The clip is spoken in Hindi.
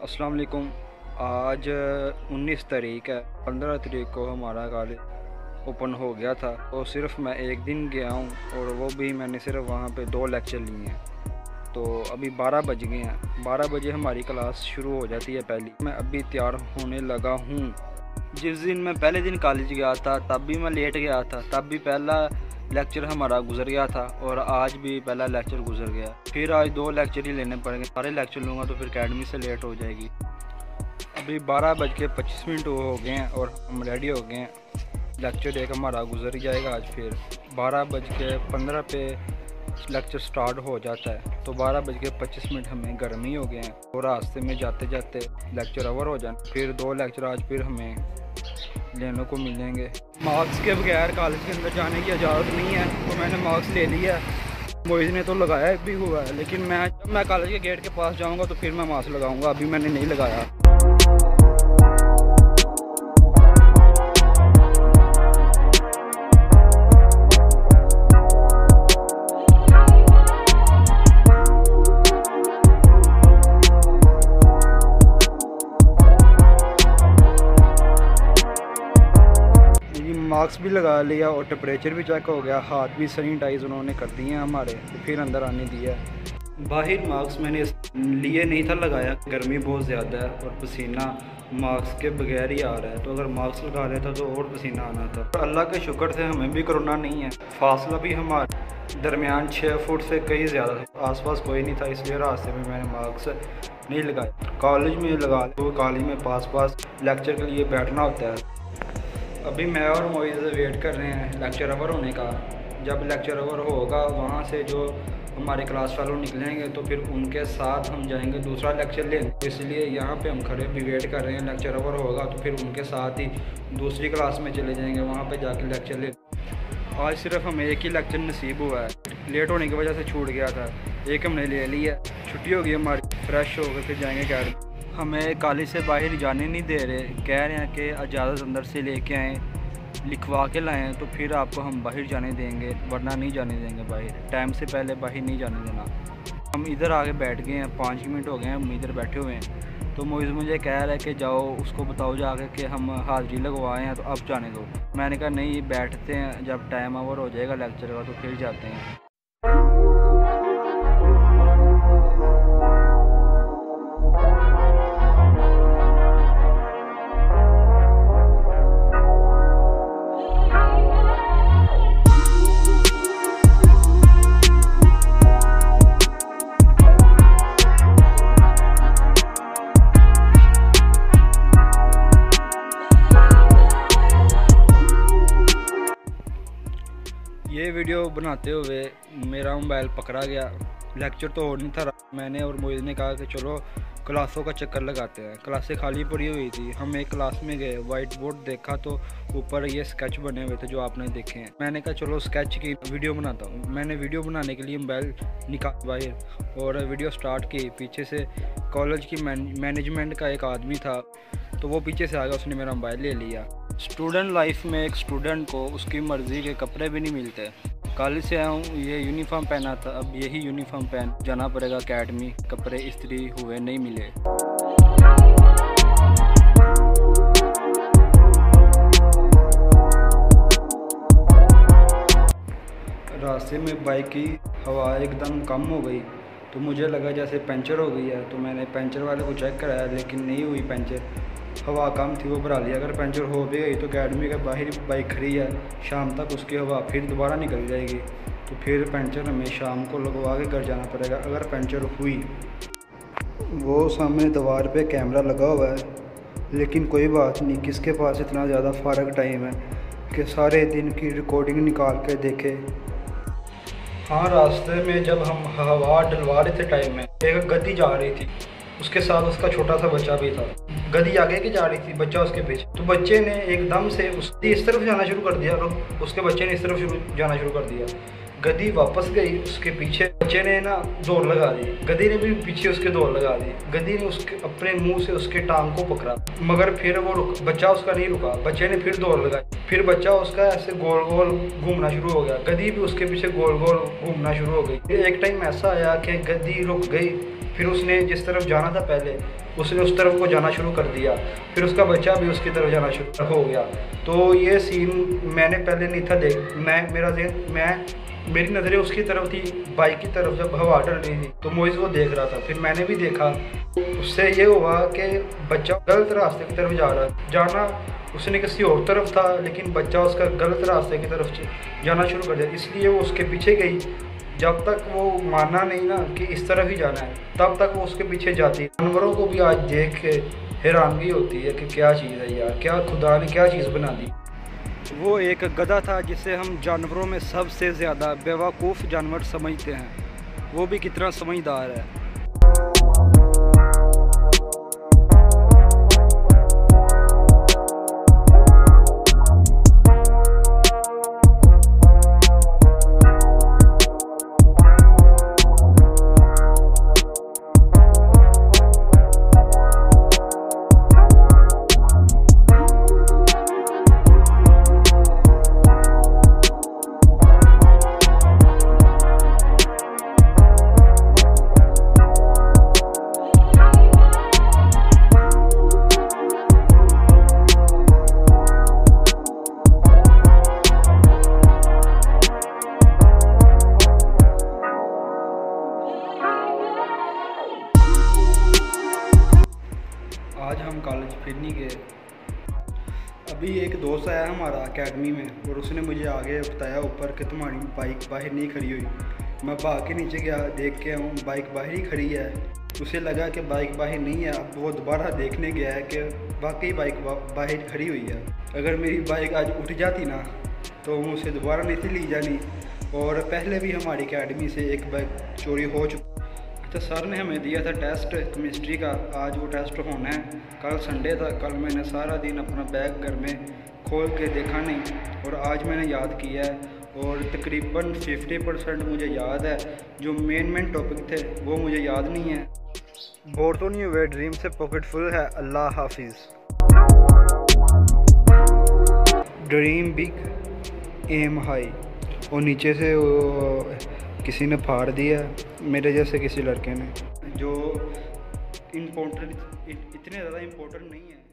अस्सलाम वालेकुम। आज 19 तारीख है। 15 तारीख को हमारा कॉलेज ओपन हो गया था, तो सिर्फ मैं एक दिन गया हूँ और वो भी मैंने सिर्फ वहाँ पे 2 लेक्चर लिए हैं। तो अभी 12 बज गए हैं। 12 बजे हमारी क्लास शुरू हो जाती है पहली। मैं अभी तैयार होने लगा हूँ। जिस दिन मैं पहले दिन कॉलेज गया था तब भी मैं लेट गया था, तब भी पहला लेक्चर हमारा गुजर गया था और आज भी पहला लेक्चर गुजर गया। फिर आज 2 लेक्चर ही लेने पड़ेंगे। सारे लेक्चर लूँगा तो फिर अकेडमी से लेट हो जाएगी। अभी 12:25 हो गए हैं और हम रेडी हो गए हैं। लेक्चर एक हमारा गुजर ही जाएगा आज। फिर 12:15 पे लेक्चर स्टार्ट हो जाता है, तो 12:25 हमें घर में ही हो गए हैं और रास्ते में जाते जाते लेक्चर ओवर हो जाए। फिर 2 लेक्चर आज फिर हमें लेने को मिलेंगे। मार्क्स के बगैर कॉलेज के अंदर जाने की इजाज़त नहीं है, तो मैंने मार्क्स ले लिया है। मोइज़ ने तो लगाया भी हुआ है, लेकिन मैं कॉलेज के गेट के पास जाऊंगा तो फिर मैं मार्क्स लगाऊंगा। अभी मैंने नहीं लगाया। मास्क भी लगा लिया और टेम्परेचर भी चेक हो गया। हाथ भी सैनिटाइज उन्होंने कर दिए हैं हमारे, तो फिर अंदर आने दिया। बाहर मास्क मैंने लिए नहीं था लगाया, गर्मी बहुत ज़्यादा है और पसीना मास्क के बगैर ही आ रहा है। तो अगर मास्क लगा लेता तो और पसीना आना था। और अल्लाह के शुक्र से हमें भी कोरोना नहीं है। फासला भी हमारे दरमियान 6 फुट से कहीं ज़्यादा था। आसपास कोई नहीं था, इसलिए रास्ते में मैंने मास्क नहीं लगाया। कॉलेज में लगा तो कॉलेज में पास लेक्चर के लिए बैठना होता है। अभी मैं और मोइज़ वेट कर रहे हैं लेक्चर ओवर होने का। जब लेक्चर ओवर होगा वहाँ से जो हमारे क्लास फेलो निकलेंगे तो फिर उनके साथ हम जाएंगे दूसरा लेक्चर लेने। इसलिए यहाँ पे हम खड़े भी वेट कर रहे हैं। लेक्चर ओवर होगा तो फिर उनके साथ ही दूसरी क्लास में चले जाएंगे, वहाँ पे जाके लेक्चर ले। आज सिर्फ हमें एक ही लेक्चर नसीब हुआ है, लेट होने की वजह से छूट गया था। एक हमने ले लिया। छुट्टी हो गई हमारी, फ्रेश होकर फिर जाएँगे अकेडमी। हमें कॉलेज से बाहर जाने नहीं दे रहे, कह रहे हैं कि इजाज़त अंदर से लेके आएँ, लिखवा के लाएँ तो फिर आपको हम बाहर जाने देंगे, वरना नहीं जाने देंगे बाहर। टाइम से पहले बाहर नहीं जाने देना। हम इधर आके बैठ गए हैं, 5 मिनट हो गए हैं हम इधर बैठे हुए हैं। तो मोइज़ मुझे कह रहा है कि जाओ उसको बताओ जाके कि हम हाज़िरी लगवाए हैं, तो अब जाने दो। मैंने कहा नहीं, बैठते हैं, जब टाइम ओवर हो जाएगा लेक्चर का तो फिर जाते हैं। ये वीडियो बनाते हुए मेरा मोबाइल पकड़ा गया। लेक्चर तो हो नहीं था। मैंने और मोइज़ ने कहा कि चलो क्लासों का चक्कर लगाते हैं। क्लासें खाली पड़ी हुई थी। हम एक क्लास में गए, वाइट बोर्ड देखा तो ऊपर ये स्केच बने हुए थे जो आपने देखे हैं। मैंने कहा चलो स्केच की वीडियो बनाता हूँ। मैंने वीडियो बनाने के लिए मोबाइल निकाल बाहर और वीडियो स्टार्ट की। पीछे से कॉलेज की मैनेजमेंट का एक आदमी था, तो वो पीछे से आ गया, उसने मेरा मोबाइल ले लिया। स्टूडेंट लाइफ में एक स्टूडेंट को उसकी मर्ज़ी के कपड़े भी नहीं मिलते। कॉलेज से आया हूँ, ये यूनिफॉर्म पहना था, अब यही यूनिफॉर्म पहन जाना पड़ेगा अकेडमी। कपड़े इस्त्री हुए नहीं मिले। रास्ते में बाइक की हवा एकदम कम हो गई, तो मुझे लगा जैसे पंचर हो गई है। तो मैंने पंचर वाले को चेक कराया, लेकिन नहीं हुई पंचर। हवा कम थी, वो भरा लिया। अगर पंचर हो भी गई तो अकेडमी के बाहर बाइक खड़ी है, शाम तक उसकी हवा फिर दोबारा निकल जाएगी। तो फिर पंचर हमें शाम को लगवा के घर जाना पड़ेगा अगर पंचर हुई। वो सामने दीवार पे कैमरा लगा हुआ है, लेकिन कोई बात नहीं, किसके पास इतना ज़्यादा फ़ारग टाइम है कि सारे दिन की रिकॉर्डिंग निकाल के देखे। हाँ, रास्ते में जब हम हवा डलवा रहे थे टाइम में, एक गद्दी जा रही थी, उसके साथ उसका छोटा सा बच्चा भी था। गद्दी आगे की जा रही थी, बच्चा उसके पीछे। तो बच्चे ने एकदम से इस तरफ जाना शुरू कर दिया और उसके बच्चे ने इस तरफ जाना शुरू कर दिया। गद्दी वापस गई उसके पीछे। बच्चे ने ना दौड़ लगा दी, गद्दी ने भी पीछे उसके दौड़ लगा दी। गद्दी ने उसके अपने मुंह से उसके टांग को पकड़ा, मगर फिर वो बच्चा उसका नहीं रुका। बच्चे ने फिर दौड़ लगाई, फिर बच्चा उसका ऐसे गोल गोल घूमना शुरू हो गया। गद्दी भी उसके पीछे गोल गोल घूमना शुरू हो गई। एक टाइम ऐसा आया कि गद्दी रुक गई, फिर उसने जिस तरफ जाना था पहले उसने उस तरफ को जाना शुरू कर दिया, फिर उसका बच्चा भी उसकी तरफ जाना शुरू हो गया। तो ये सीन मैंने पहले नहीं था मेरी नज़रें उसकी तरफ थी, बाइक की तरफ जब हवा डल रही थी तो मोइज़ वो देख रहा था। फिर मैंने भी देखा, उससे ये हुआ कि बच्चा गलत रास्ते की तरफ जाना उसने किसी और तरफ था, लेकिन बच्चा उसका गलत रास्ते की तरफ जाना शुरू कर दिया, इसलिए वो उसके पीछे गई। जब तक वो माना नहीं ना कि इस तरफ ही जाना है, तब तक वो उसके पीछे जाती है। जानवरों को भी आज देख के हैरानगी होती है कि क्या चीज़ है यार, क्या खुदा ने क्या चीज़ बना दी। वो एक गधा था जिसे हम जानवरों में सबसे ज़्यादा बेवकूफ़ जानवर समझते हैं, वो भी कितना समझदार है। आज हम कॉलेज फिर नहीं गए। अभी एक दोस्त आया हमारा एकेडमी में और उसने मुझे आगे बताया ऊपर कि तुम्हारी बाइक बाहर नहीं खड़ी हुई। मैं भाग के नीचे गया, देख के आऊँ बाइक बाहर ही खड़ी है। उसे लगा कि बाइक बाहर नहीं है, अब वो दोबारा देखने गया है कि वाकई बाइक बाहर खड़ी हुई है। अगर मेरी बाइक आज उठ जाती ना तो मुझसे दोबारा नहीं थी ली जानी। और पहले भी हमारी एकेडमी से एक बाइक चोरी हो चुकी। तो सर ने हमें दिया था टेस्ट केमिस्ट्री का, आज वो टेस्ट होना है। कल संडे था, कल मैंने सारा दिन अपना बैग घर में खोल के देखा नहीं और आज मैंने याद किया है और तकरीबन 50% मुझे याद है। जो मेन टॉपिक थे वो मुझे याद नहीं है। बोर तो नहीं हुए, ड्रीम से पॉकेट फुल है। अल्लाह हाफिज़। Dream big aim high. और नीचे से किसी ने फाड़ दिया, मेरे जैसे किसी लड़के ने, जो इतने ज़्यादा इम्पोर्टेंट नहीं है।